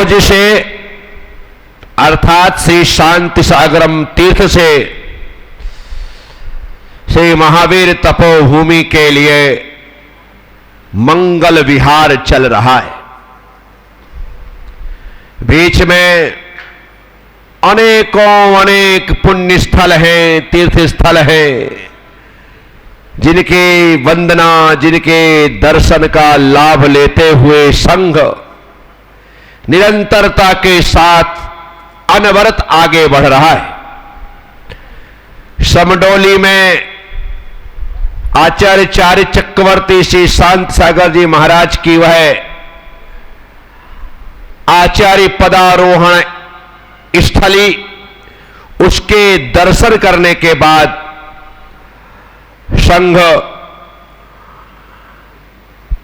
कनौज से अर्थात श्री शांति सागरम तीर्थ से श्री महावीर तपोभूमि के लिए मंगल विहार चल रहा है। बीच में अनेक पुण्य स्थल हैं, तीर्थ स्थल हैं, जिनकी वंदना, जिनके दर्शन का लाभ लेते हुए संघ निरंतरता के साथ अनवरत आगे बढ़ रहा है। समडोली में आचार्य चार्य चक्रवर्ती श्री शांति सागर जी महाराज की वह आचार्य पदारोहण स्थली, उसके दर्शन करने के बाद संघ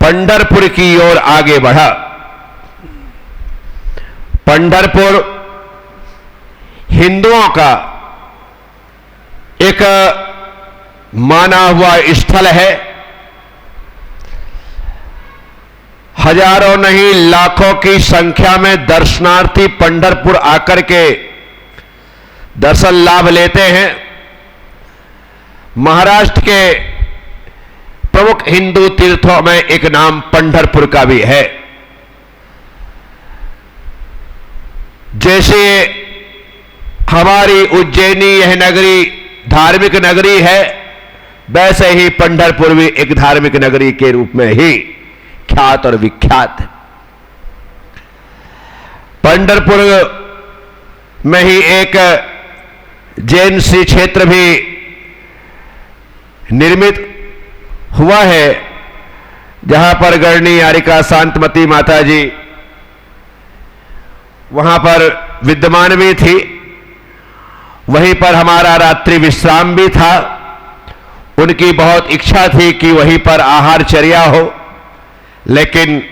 पंढरपुर की ओर आगे बढ़ा। पंढरपुर हिंदुओं का एक माना हुआ स्थल है। हजारों नहीं लाखों की संख्या में दर्शनार्थी पंढरपुर आकर के दर्शन लाभ लेते हैं। महाराष्ट्र के प्रमुख हिंदू तीर्थों में एक नाम पंढरपुर का भी है। जैसे हमारी उज्जैनी यह नगरी धार्मिक नगरी है, वैसे ही पंढरपुर भी एक धार्मिक नगरी के रूप में ही ख्यात और विख्यात है। पंढरपुर में ही एक जैन श्री क्षेत्र भी निर्मित हुआ है, जहां पर गढ़नी यारिका शांतमती माता जी वहां पर विद्यमान भी थी। वहीं पर हमारा रात्रि विश्राम भी था। उनकी बहुत इच्छा थी कि वहीं पर आहारचर्या हो, लेकिन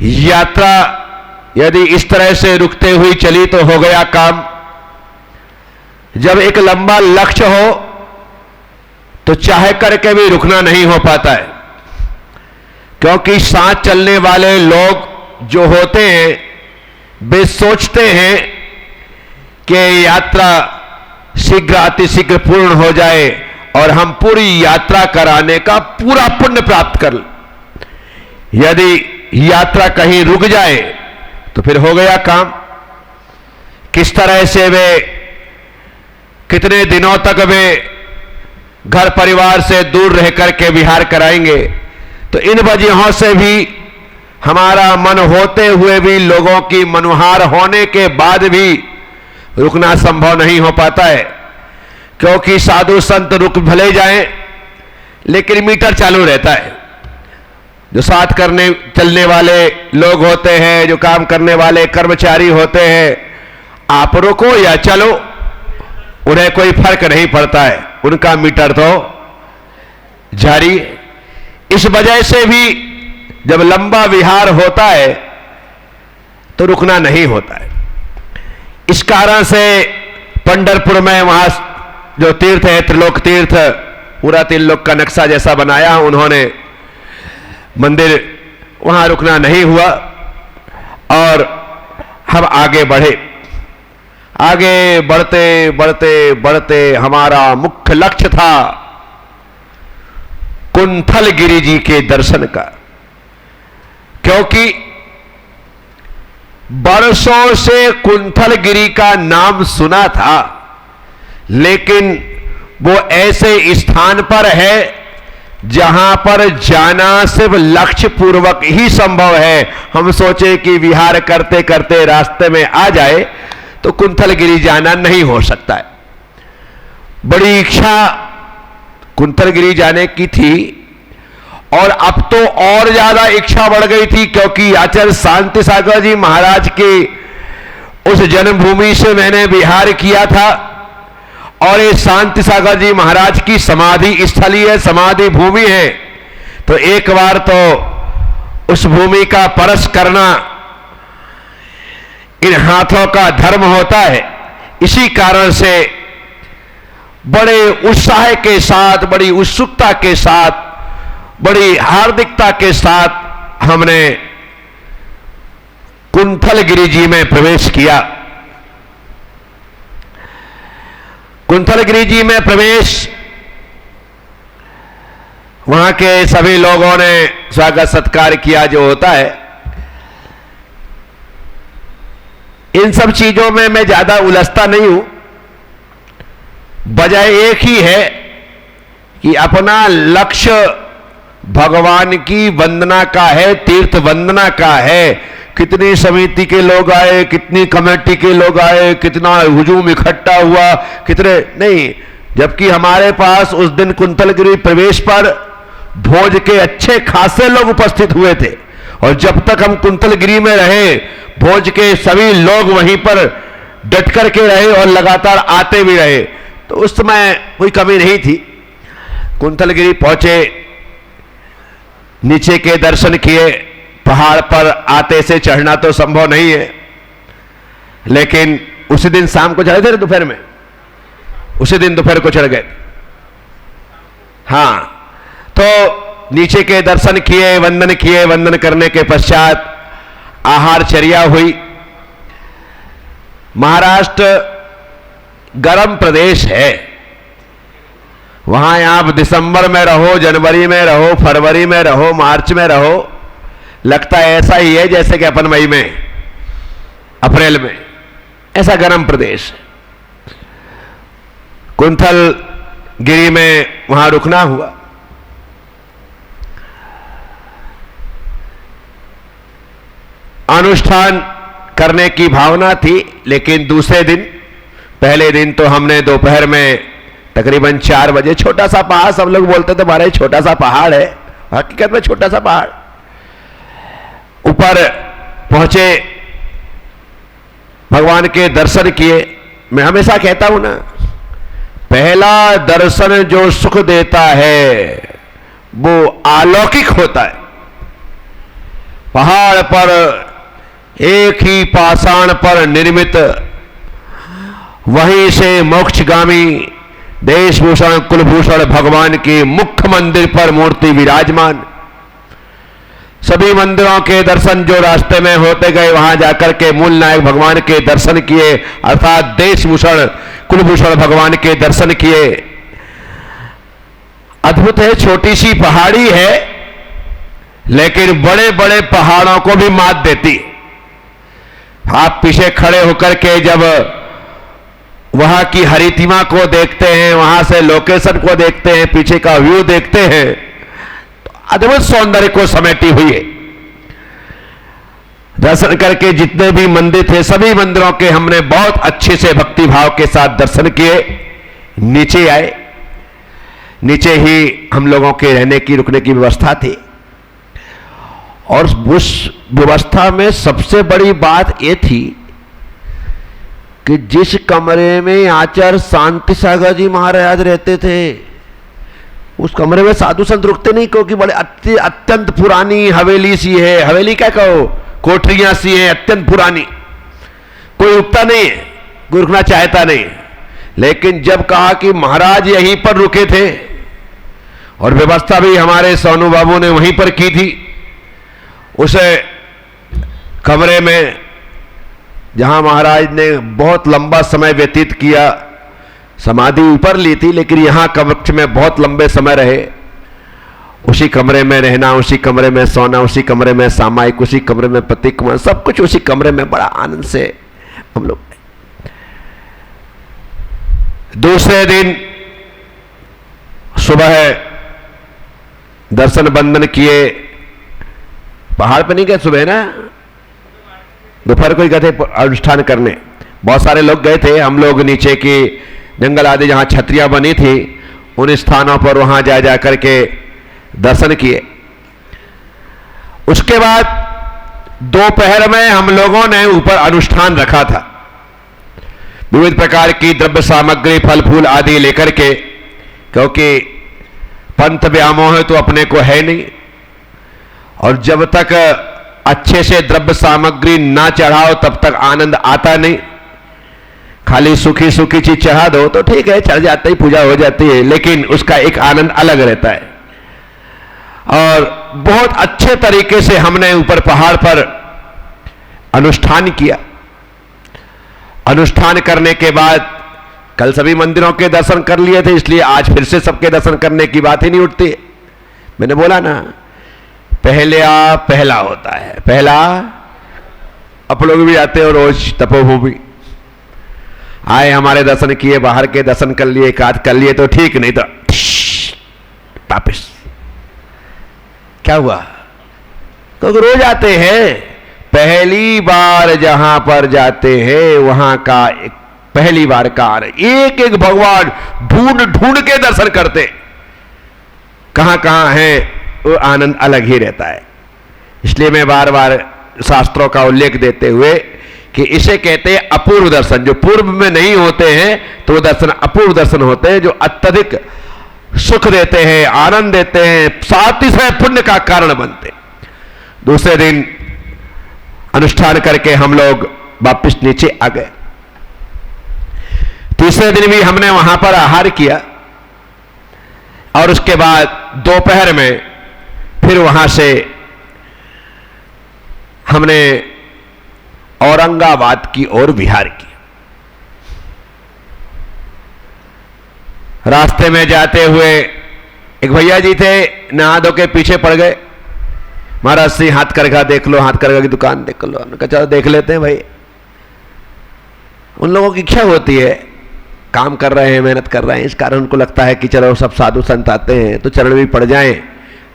यात्रा यदि इस तरह से रुकते हुई चली तो हो गया काम। जब एक लंबा लक्ष्य हो तो चाहे करके भी रुकना नहीं हो पाता है, क्योंकि साथ चलने वाले लोग जो होते हैं वे सोचते हैं कि यात्रा शीघ्र अतिशीघ्र पूर्ण हो जाए और हम पूरी यात्रा कराने का पूरा पुण्य प्राप्त कर लें। यदि यात्रा कहीं रुक जाए तो फिर हो गया काम। किस तरह से वे कितने दिनों तक वे घर परिवार से दूर रह करके विहार कराएंगे। तो इन वजहों से भी हमारा मन होते हुए भी, लोगों की मनोहार होने के बाद भी रुकना संभव नहीं हो पाता है, क्योंकि साधु संत रुक भले जाएं लेकिन मीटर चालू रहता है। जो साथ करने चलने वाले लोग होते हैं, जो काम करने वाले कर्मचारी होते हैं, आप रुको या चलो, उन्हें कोई फर्क नहीं पड़ता है, उनका मीटर तो जारी है। इस वजह से भी जब लंबा विहार होता है तो रुकना नहीं होता है। इस कारण से पंढरपुर में वहां जो तीर्थ है, त्रिलोक तीर्थ, पूरा त्रिलोक का नक्शा जैसा बनाया उन्होंने मंदिर, वहां रुकना नहीं हुआ और हम आगे बढ़े। आगे बढ़ते बढ़ते बढ़ते हमारा मुख्य लक्ष्य था कुंथलगिरी जी के दर्शन का, क्योंकि बरसों से कुंथलगिरी का नाम सुना था, लेकिन वो ऐसे स्थान पर है जहां पर जाना सिर्फ लक्ष्य पूर्वक ही संभव है। हम सोचे कि विहार करते करते रास्ते में आ जाए तो कुंथलगिरी जाना नहीं हो सकता है। बड़ी इच्छा कुंथलगिरी जाने की थी और अब तो और ज्यादा इच्छा बढ़ गई थी, क्योंकि आचार्य शांति सागर जी महाराज की उस जन्मभूमि से मैंने विहार किया था और ये शांति सागर जी महाराज की समाधि स्थली है, समाधि भूमि है। तो एक बार तो उस भूमि का परस करना इन हाथों का धर्म होता है। इसी कारण से बड़े उत्साह के साथ, बड़ी उत्सुकता के साथ, बड़ी हार्दिकता के साथ हमने कुंथलगिरी जी में प्रवेश किया। कुंथलगिरी जी में प्रवेश, वहां के सभी लोगों ने स्वागत सत्कार किया जो होता है। इन सब चीजों में मैं ज्यादा उलझता नहीं हूं। वजह एक ही है कि अपना लक्ष्य भगवान की वंदना का है, तीर्थ वंदना का है। कितनी समिति के लोग आए, कितनी कमेटी के लोग आए, कितना हुजूम इकट्ठा हुआ, कितने नहीं, जबकि हमारे पास उस दिन कुंथलगिरी प्रवेश पर भोज के अच्छे खासे लोग उपस्थित हुए थे। और जब तक हम कुंथलगिरी में रहे, भोज के सभी लोग वहीं पर डट करके रहे और लगातार आते भी रहे, तो उस समय कोई कमी नहीं थी। कुंथलगिरी पहुंचे, नीचे के दर्शन किए। पहाड़ पर आते से चढ़ना तो संभव नहीं है, लेकिन उसी दिन शाम को चढ़े थे, दोपहर में, उसी दिन दोपहर को चढ़ गए। हां, तो नीचे के दर्शन किए, वंदन किए। वंदन करने के पश्चात आहारचर्या हुई। महाराष्ट्र गर्म प्रदेश है। वहां आप दिसंबर में रहो, जनवरी में रहो, फरवरी में रहो, मार्च में रहो, लगता है ऐसा ही है जैसे कि अपन मई में, अप्रैल में। ऐसा गर्म प्रदेश है। कुंथलगिरी में वहां रुकना हुआ। अनुष्ठान करने की भावना थी, लेकिन दूसरे दिन, पहले दिन तो हमने दोपहर में तकरीबन 4 बजे, छोटा सा पहाड़, सब लोग बोलते थे हमारा छोटा सा पहाड़ है, हकीकत में छोटा सा पहाड़, ऊपर पहुंचे, भगवान के दर्शन किए। मैं हमेशा कहता हूं ना, पहला दर्शन जो सुख देता है वो अलौकिक होता है। पहाड़ पर एक ही पाषाण पर निर्मित, वहीं से मोक्षगामी देशभूषण कुलभूषण भगवान के मुख्य मंदिर पर मूर्ति विराजमान। सभी मंदिरों के दर्शन जो रास्ते में होते गए, वहां जाकर के मूल नायक भगवान के दर्शन किए, अर्थात देशभूषण कुलभूषण भगवान के दर्शन किए। अद्भुत है, छोटी सी पहाड़ी है, लेकिन बड़े बड़े पहाड़ों को भी मात देती। आप पीछे खड़े होकर के जब वहां की हरितिमा को देखते हैं, वहां से लोकेशन को देखते हैं, पीछे का व्यू देखते हैं, तो अद्भुत सौंदर्य को समेटी हुई है। दर्शन करके जितने भी मंदिर थे, सभी मंदिरों के हमने बहुत अच्छे से भक्ति भाव के साथ दर्शन किए। नीचे आए, नीचे ही हम लोगों के रहने की, रुकने की व्यवस्था थी। और उस व्यवस्था में सबसे बड़ी बात यह थी कि जिस कमरे में आचार्य शांति सागर जी महाराज रहते थे, उस कमरे में साधु संत रुकते नहीं, क्योंकि बड़े अत्यंत पुरानी हवेली सी है। हवेली क्या कहो, कोठरियां सी हैं, अत्यंत पुरानी। कोई रुकता नहीं है, कोई रुकना चाहता नहीं। लेकिन जब कहा कि महाराज यहीं पर रुके थे, और व्यवस्था भी हमारे सोनू बाबू ने वहीं पर की थी, उस कमरे में जहां महाराज ने बहुत लंबा समय व्यतीत किया, समाधि ऊपर ली थी, लेकिन यहां कक्ष में बहुत लंबे समय रहे। उसी कमरे में रहना, उसी कमरे में सोना, उसी कमरे में सामायिक, उसी कमरे में प्रतीक, सब कुछ उसी कमरे में बड़ा आनंद से हम लोग। दूसरे दिन सुबह दर्शन बंदन किए। पहाड़ पर नहीं गए सुबह ना, दोपहर को ही गए थे अनुष्ठान करने। बहुत सारे लोग गए थे, हम लोग नीचे की जंगल आदि जहां छतरियां बनी थी, उन स्थानों पर वहां जा जाकर के दर्शन किए। उसके बाद दोपहर में हम लोगों ने ऊपर अनुष्ठान रखा था, विविध प्रकार की द्रव्य सामग्री, फल फूल आदि लेकर के, क्योंकि पंथ व्यामोह तो अपने को है नहीं, और जब तक अच्छे से द्रव्य सामग्री ना चढ़ाओ तब तक आनंद आता नहीं। खाली सूखी सूखी चीज चढ़ा दो तो ठीक है, चढ़ जाता ही, पूजा हो जाती है, लेकिन उसका एक आनंद अलग रहता है। और बहुत अच्छे तरीके से हमने ऊपर पहाड़ पर अनुष्ठान किया। अनुष्ठान करने के बाद कल सभी मंदिरों के दर्शन कर लिए थे, इसलिए आज फिर से सबके दर्शन करने की बात ही नहीं उठती। मैंने बोला ना, पहला होता है। पहला आप लोग भी आते हो रोज तपोभूमि, आए हमारे दर्शन किए, बाहर के दर्शन कर लिए, एकाध कर लिए तो ठीक, नहीं तो वापिस। क्या हुआ? तो रोज आते हैं, पहली बार जहां पर जाते हैं वहां का एक पहली बार का एक एक भगवान ढूंढ ढूंढ के दर्शन करते, कहां कहां है वो आनंद अलग ही रहता है। इसलिए मैं बार बार शास्त्रों का उल्लेख देते हुए कि इसे कहते हैं अपूर्व दर्शन। जो पूर्व में नहीं होते हैं तो वो दर्शन अपूर्व दर्शन होते हैं, जो अत्यधिक सुख देते हैं, आनंद देते हैं, साथ ही साथ पुण्य का कारण बनते। दूसरे दिन अनुष्ठान करके हम लोग वापिस नीचे आ गए। तीसरे दिन भी हमने वहां पर आहार किया और उसके बाद दोपहर में फिर वहां से हमने औरंगाबाद की ओर विहार किया। रास्ते में जाते हुए एक भैया जी थे, नहा धो के पीछे पड़ गए। महाराज से हाथ करघा देख लो, हाथ करघा की दुकान देख लो। हमने कहा चलो देख लेते हैं भाई। उन लोगों की इच्छा होती है, काम कर रहे हैं, मेहनत कर रहे हैं, इस कारण उनको लगता है कि चलो सब साधु संत आते हैं तो चरण भी पड़ जाएं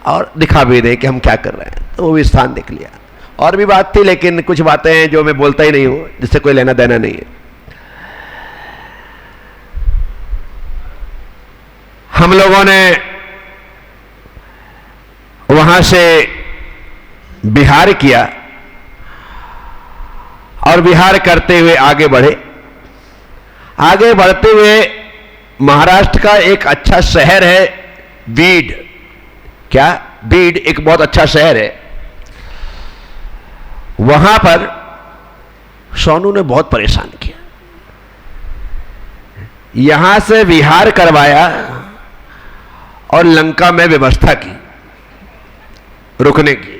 और दिखा भी दें कि हम क्या कर रहे हैं। तो वो भी स्थान देख लिया। और भी बात थी, लेकिन कुछ बातें हैं जो मैं बोलता ही नहीं हूं, जिससे कोई लेना देना नहीं है। हम लोगों ने वहां से विहार किया और विहार करते हुए आगे बढ़े। आगे बढ़ते हुए महाराष्ट्र का एक अच्छा शहर है बीड। क्या? बीड एक बहुत अच्छा शहर है। वहां पर सोनू ने बहुत परेशान किया। यहां से विहार करवाया और लंका में व्यवस्था की रुकने की।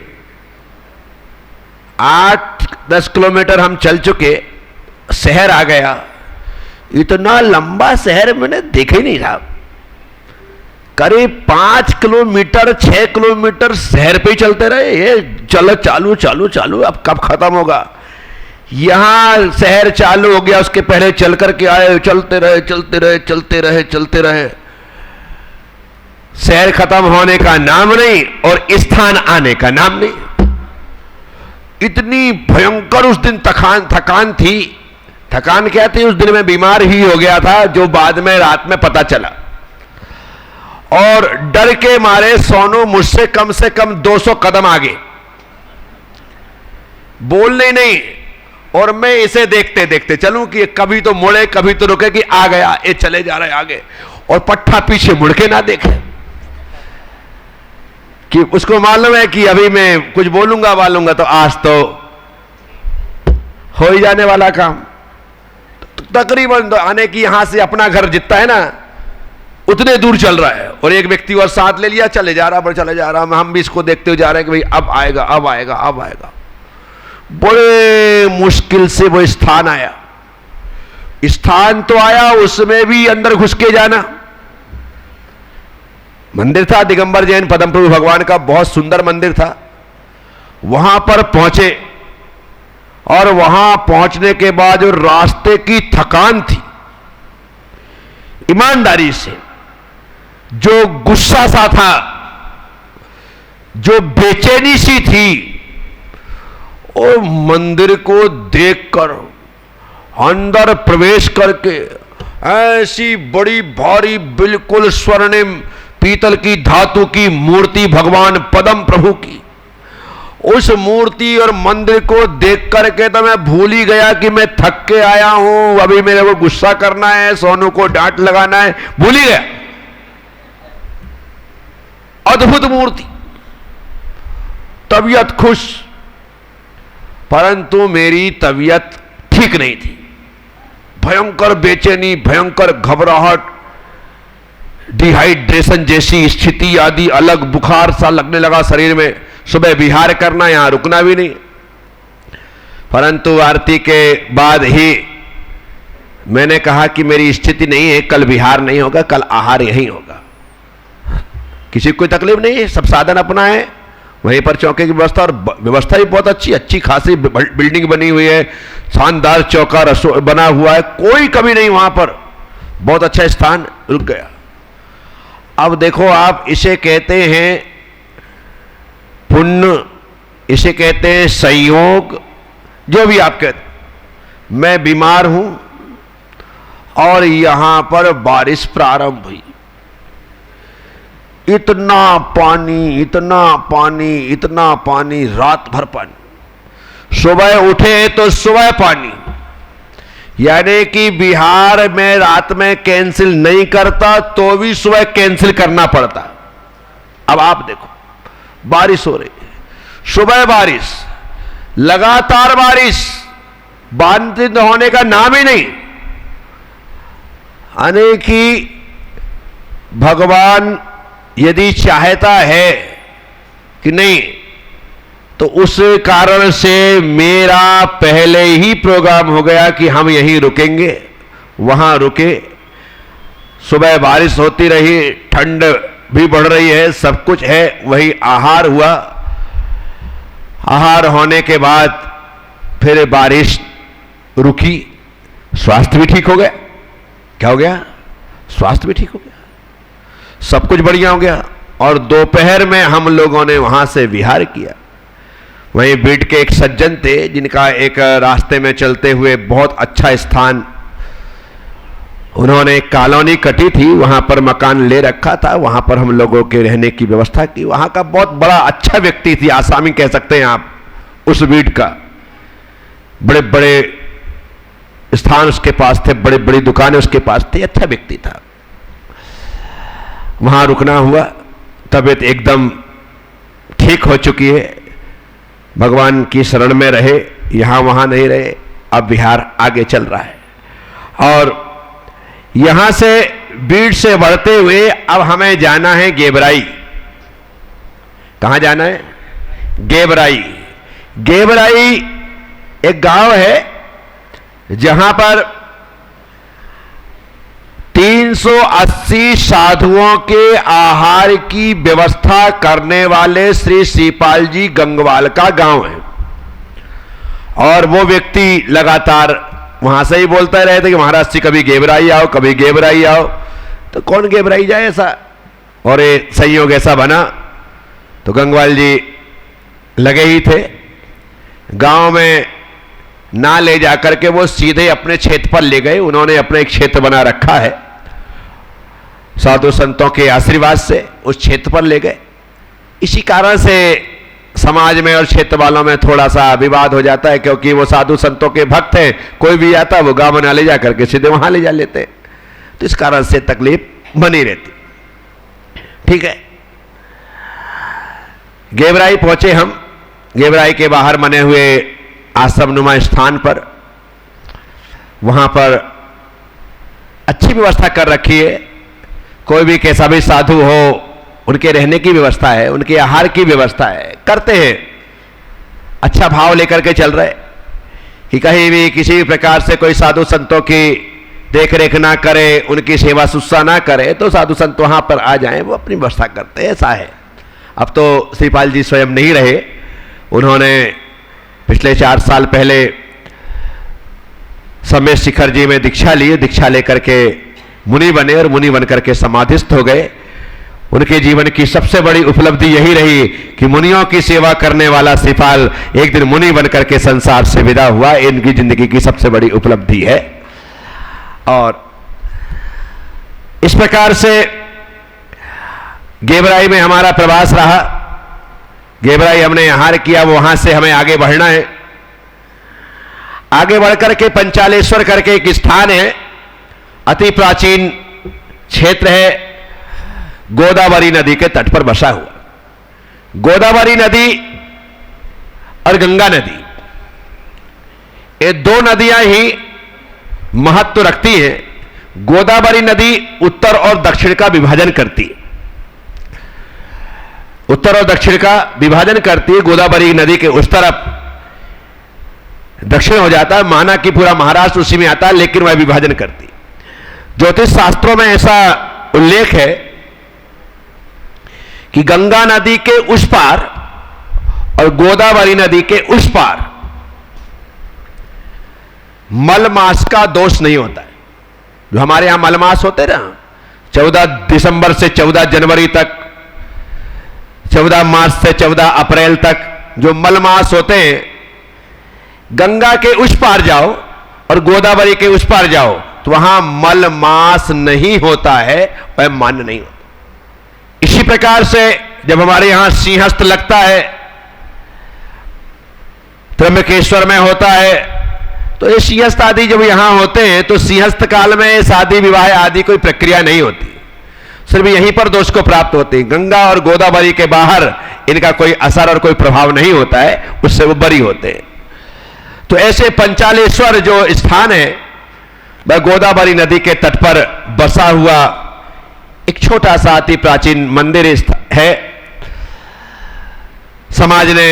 8-10 किलोमीटर हम चल चुके, शहर आ गया। इतना लंबा शहर मैंने देखा ही नहीं था। करीब 5 किलोमीटर 6 किलोमीटर शहर पे ही चलते रहे। ये चलो चालू चालू चालू, अब कब खत्म होगा। यहां शहर चालू हो गया, उसके पहले चल करके आए, चलते रहे चलते रहे चलते रहे चलते रहे। शहर खत्म होने का नाम नहीं और स्थान आने का नाम नहीं। इतनी भयंकर उस दिन थकान थी। थकान क्या थी? उस दिन मैं बीमार ही हो गया था, जो बाद में रात में पता चला। और डर के मारे सोनू मुझसे कम से कम 200 कदम आगे, बोलने नहीं। और मैं इसे देखते देखते चलूं कि कभी तो मुड़े कभी तो रुके कि आ गया, ये चले जा रहे आगे, और पट्टा पीछे मुड़ के ना देखे कि उसको मालूम है कि अभी मैं कुछ बोलूंगा वालूंगा तो आज तो हो ही जाने वाला काम। तकरीबन तो आने की यहां से अपना घर जितना है ना उतने दूर चल रहा है, और एक व्यक्ति और साथ ले लिया, चले जा रहा, चले जा रहा। हम भी इसको देखते हुए जा रहे हैं कि भाई अब आएगा अब आएगा अब आएगा। बड़े मुश्किल से वो स्थान आया। स्थान तो आया, उसमें भी अंदर घुस के जाना। मंदिर था दिगंबर जैन पद्म प्रभु भगवान का, बहुत सुंदर मंदिर था। वहां पर पहुंचे और वहां पहुंचने के बाद जो रास्ते की थकान थी, ईमानदारी से जो गुस्सा सा था, जो बेचैनी सी थी, वो मंदिर को देखकर अंदर प्रवेश करके ऐसी बड़ी भारी बिल्कुल स्वर्णिम पीतल की धातु की मूर्ति भगवान पद्म प्रभु की, उस मूर्ति और मंदिर को देख करके तो मैं भूल ही गया कि मैं थक के आया हूं, अभी मेरे को गुस्सा करना है, सोनू को डांट लगाना है, भूल ही गया। अद्भुत मूर्ति, तबीयत खुश, परंतु मेरी तबीयत ठीक नहीं थी। भयंकर बेचैनी, भयंकर घबराहट, डिहाइड्रेशन जैसी स्थिति आदि, अलग बुखार सा लगने लगा शरीर में। सुबह विहार करना, यहां रुकना भी नहीं। परंतु आरती के बाद ही मैंने कहा कि मेरी स्थिति नहीं है, कल विहार नहीं होगा, कल आहार यहीं होगा। किसी को कोई तकलीफ नहीं है, सब साधन अपना है, वहीं पर चौके की व्यवस्था, और व्यवस्था भी बहुत अच्छी खासी बिल्डिंग बनी हुई है, शानदार चौका रसोई बना हुआ है, कोई कमी नहीं वहां पर, बहुत अच्छा स्थान। रुक गया। अब देखो आप, इसे कहते हैं पुण्य, इसे कहते हैं संयोग, जो भी आप कहते। मैं बीमार हूं और यहां पर बारिश प्रारंभ हुई, इतना पानी, इतना पानी, इतना पानी, रात भर पानी। सुबह उठे तो सुबह पानी, यानी कि बिहार में रात में कैंसिल नहीं करता तो भी सुबह कैंसिल करना पड़ता। अब आप देखो, बारिश हो रही है, सुबह बारिश, लगातार बारिश, बंद होने का नाम ही नहीं। यानी कि भगवान यदि चाहता है कि नहीं, तो उस कारण से मेरा पहले ही प्रोग्राम हो गया कि हम यहीं रुकेंगे, वहां रुके। सुबह बारिश होती रही, ठंड भी बढ़ रही है, सब कुछ है, वही आहार हुआ। आहार होने के बाद फिर बारिश रुकी, स्वास्थ्य भी ठीक हो गया। क्या हो गया? स्वास्थ्य भी ठीक हो गया, सब कुछ बढ़िया हो गया। और दोपहर में हम लोगों ने वहां से विहार किया। वहीं बीट के एक सज्जन थे, जिनका एक रास्ते में चलते हुए बहुत अच्छा स्थान, उन्होंने एक कॉलोनी कटी थी, वहां पर मकान ले रखा था, वहां पर हम लोगों के रहने की व्यवस्था की। वहां का बहुत बड़ा अच्छा व्यक्ति थी, आसामी कह सकते हैं आप, उस बीट का। बड़े बड़े स्थान उसके पास थे, बड़ी बड़ी दुकानें उसके पास थी, अच्छा व्यक्ति था। वहां रुकना हुआ, तबीयत एकदम ठीक हो चुकी है, भगवान की शरण में रहे, यहां वहां नहीं रहे। अब बिहार आगे चल रहा है और यहां से बीड़ से बढ़ते हुए अब हमें जाना है गेबराई। कहां जाना है? गेबराई। गेबराई एक गांव है जहां पर 380 साधुओं के आहार की व्यवस्था करने वाले श्री श्रीपाल जी गंगवाल का गांव है। और वो व्यक्ति लगातार वहां से ही बोलते रहे थे कि महाराज जी कभी गेबराई आओ, कभी गेबराई आओ। तो कौन गेबराई जाए ऐसा, और ये संयोग ऐसा बना तो गंगवाल जी लगे ही थे। गांव में ना ले जाकर के वो सीधे अपने क्षेत्र पर ले गए। उन्होंने अपने एक क्षेत्र बना रखा है, साधु संतों के आशीर्वाद से उस क्षेत्र पर ले गए। इसी कारण से समाज में और क्षेत्र वालों में थोड़ा सा विवाद हो जाता है, क्योंकि वो साधु संतों के भक्त हैं, कोई भी आता वो गांव में ना ले जा करके सीधे वहां ले जा लेते, तो इस कारण से तकलीफ बनी रहती। ठीक है, गेबराई पहुंचे हम। गेबराई के बाहर बने हुए आश्रम नुमा स्थान पर, वहां पर अच्छी व्यवस्था कर रखी है। कोई भी कैसा भी साधु हो, उनके रहने की व्यवस्था है, उनके आहार की व्यवस्था है, करते हैं। अच्छा भाव लेकर के चल रहे कि कहीं भी किसी भी प्रकार से कोई साधु संतों की देख रेख ना करे, उनकी सेवा शुश्रूषा ना करे, तो साधु संत वहां पर आ जाएं, वो अपनी व्यवस्था करते हैं। ऐसा है। अब तो श्रीपाल जी स्वयं नहीं रहे, उन्होंने पिछले 4 साल पहले समय शिखर जी में दीक्षा ली। दीक्षा लेकर के मुनि बने और मुनि बनकर के समाधिस्थ हो गए। उनके जीवन की सबसे बड़ी उपलब्धि यही रही कि मुनियों की सेवा करने वाला श्रीपाल एक दिन मुनि बनकर के संसार से विदा हुआ। इनकी जिंदगी की सबसे बड़ी उपलब्धि है। और इस प्रकार से गेबराई में हमारा प्रवास रहा। गेबराई हमने आहार किया, वहां से हमें आगे बढ़ना है। आगे बढ़कर के पंचालेश्वर करके एक स्थान है, अति प्राचीन क्षेत्र है, गोदावरी नदी के तट पर बसा हुआ। गोदावरी नदी और गंगा नदी, ये 2 नदियां ही महत्व रखती हैं। गोदावरी नदी उत्तर और दक्षिण का विभाजन करती है, उत्तर और दक्षिण का विभाजन करती है। गोदावरी नदी के उस तरफ दक्षिण हो जाता है, माना कि पूरा महाराष्ट्र उसी में आता है, लेकिन वह विभाजन करती। ज्योतिष शास्त्रों में ऐसा उल्लेख है कि गंगा नदी के उस पार और गोदावरी नदी के उस पार मलमास का दोष नहीं होता है। जो हमारे यहां मलमास होते ना, 14 दिसंबर से 14 जनवरी तक, 14 मार्च से 14 अप्रैल तक जो मलमास होते हैं, गंगा के उस पार जाओ और गोदावरी के उस पार जाओ तो वहां मलमास नहीं होता है, वह मान्य नहीं होता। इसी प्रकार से जब हमारे यहां सिंहस्थ लगता है, त्र्यंबकेश्वर में होता है, तो ये सिंहस्थ आदि जब यहां होते हैं तो सिंहस्थ काल में शादी विवाह आदि कोई प्रक्रिया नहीं होती, सिर्फ यहीं पर दोष को प्राप्त होती है। गंगा और गोदावरी के बाहर इनका कोई असर और कोई प्रभाव नहीं होता है, उससे वो बरी होते हैं। तो ऐसे पंचालेश्वर जो स्थान है वह गोदावरी नदी के तट पर बसा हुआ एक छोटा सा अति प्राचीन मंदिर है। समाज ने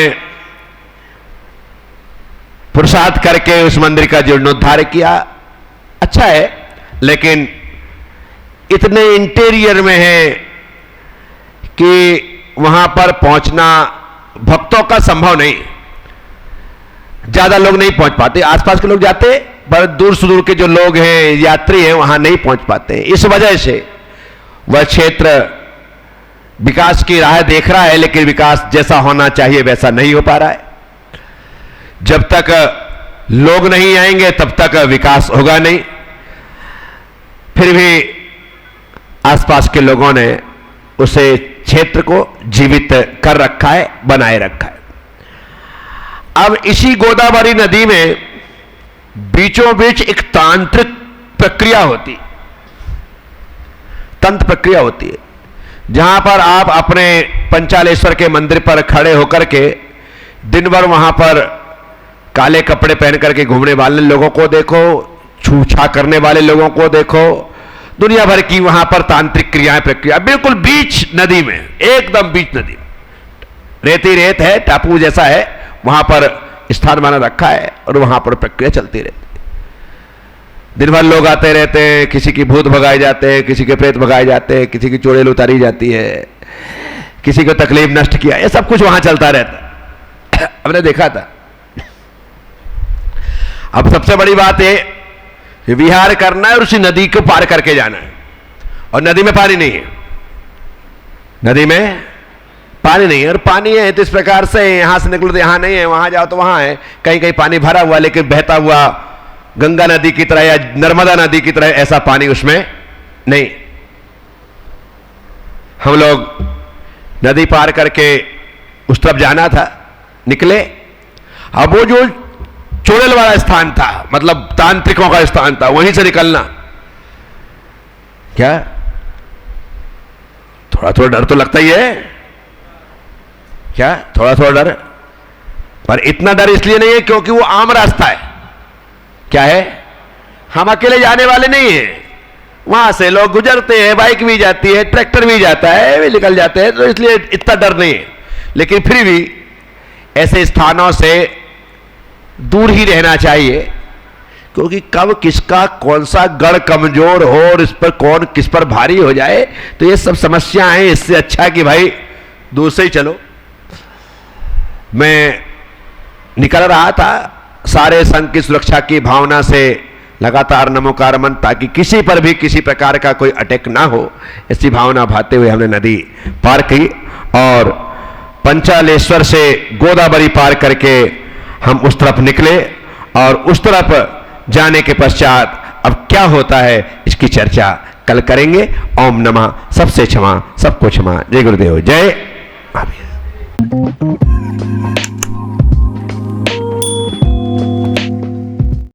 पुरुषार्थ करके उस मंदिर का जीर्णोद्धार किया, अच्छा है, लेकिन इतने इंटीरियर में है कि वहां पर पहुंचना भक्तों का संभव नहीं, ज्यादा लोग नहीं पहुंच पाते। आसपास के लोग जाते, पर दूर सुदूर के जो लोग हैं, यात्री हैं, वहां नहीं पहुंच पाते। इस वजह से वह क्षेत्र विकास की राह देख रहा है, लेकिन विकास जैसा होना चाहिए वैसा नहीं हो पा रहा है। जब तक लोग नहीं आएंगे तब तक विकास होगा नहीं। फिर भी आसपास के लोगों ने उसे क्षेत्र को जीवित कर रखा है, बनाए रखा है। अब इसी गोदावरी नदी में बीचों बीच एक तांत्रिक प्रक्रिया होती, तंत्र प्रक्रिया होती है, जहां पर आप अपने पंचालेश्वर के मंदिर पर खड़े होकर के दिन भर वहां पर काले कपड़े पहन करके घूमने वाले लोगों को देखो, छूछा करने वाले लोगों को देखो, दुनिया भर की वहां पर तांत्रिक क्रियाएं प्रक्रिया, बिल्कुल बीच नदी में, एकदम बीच नदी में रेत ही रेत है, टापू जैसा है, वहां पर स्थान बना रखा है और वहां पर प्रक्रिया चलती रहती है। दिन भर लोग आते रहते हैं, किसी की भूत भगाए जाते हैं, किसी के प्रेत भगाए जाते हैं, किसी की चुड़ैल उतारी जाती है, किसी को तकलीफ नष्ट किया, ये सब कुछ वहां चलता रहता है। हमने देखा था। अब सबसे बड़ी बात है विहार करना है और उसी नदी को पार करके जाना है, और नदी में पानी नहीं है, नदी में पानी नहीं है, और पानी है तो इस प्रकार से यहां से निकलो तो यहां नहीं है, वहां जाओ तो वहां है, कहीं कहीं पानी भरा हुआ, लेकिन बहता हुआ गंगा नदी की तरह या नर्मदा नदी की तरह ऐसा पानी उसमें नहीं। हम लोग नदी पार करके उस तरफ जाना था, निकले। अब वो जो चुड़ैल वाला स्थान था, मतलब तांत्रिकों का स्थान था, वहीं से निकलना, क्या थोड़ा थोड़ा डर तो लगता ही है, क्या थोड़ा थोड़ा डर, पर इतना डर इसलिए नहीं है क्योंकि वो आम रास्ता है। क्या है, हम अकेले जाने वाले नहीं हैं, वहां से लोग गुजरते हैं, बाइक भी जाती है, ट्रैक्टर भी जाता है, भी निकल जाते हैं, तो इसलिए इतना डर नहीं है। लेकिन फिर भी ऐसे स्थानों से दूर ही रहना चाहिए, क्योंकि कब किसका कौन सा गढ़ कमजोर हो और इस पर कौन किस पर भारी हो जाए, तो ये सब समस्याएं हैं। इससे अच्छा कि भाई दूर से ही चलो। मैं निकल रहा था सारे संघ की सुरक्षा की भावना से, लगातार नमोकार मन, ताकि किसी पर भी किसी प्रकार का कोई अटैक ना हो, ऐसी भावना भाते हुए हमने नदी पार की और पंचालेश्वर से गोदावरी पार करके हम उस तरफ निकले। और उस तरफ जाने के पश्चात अब क्या होता है इसकी चर्चा कल करेंगे। ओम नमः सबसे क्षमा, सबको क्षमा। जय गुरुदेव, जय महावीर।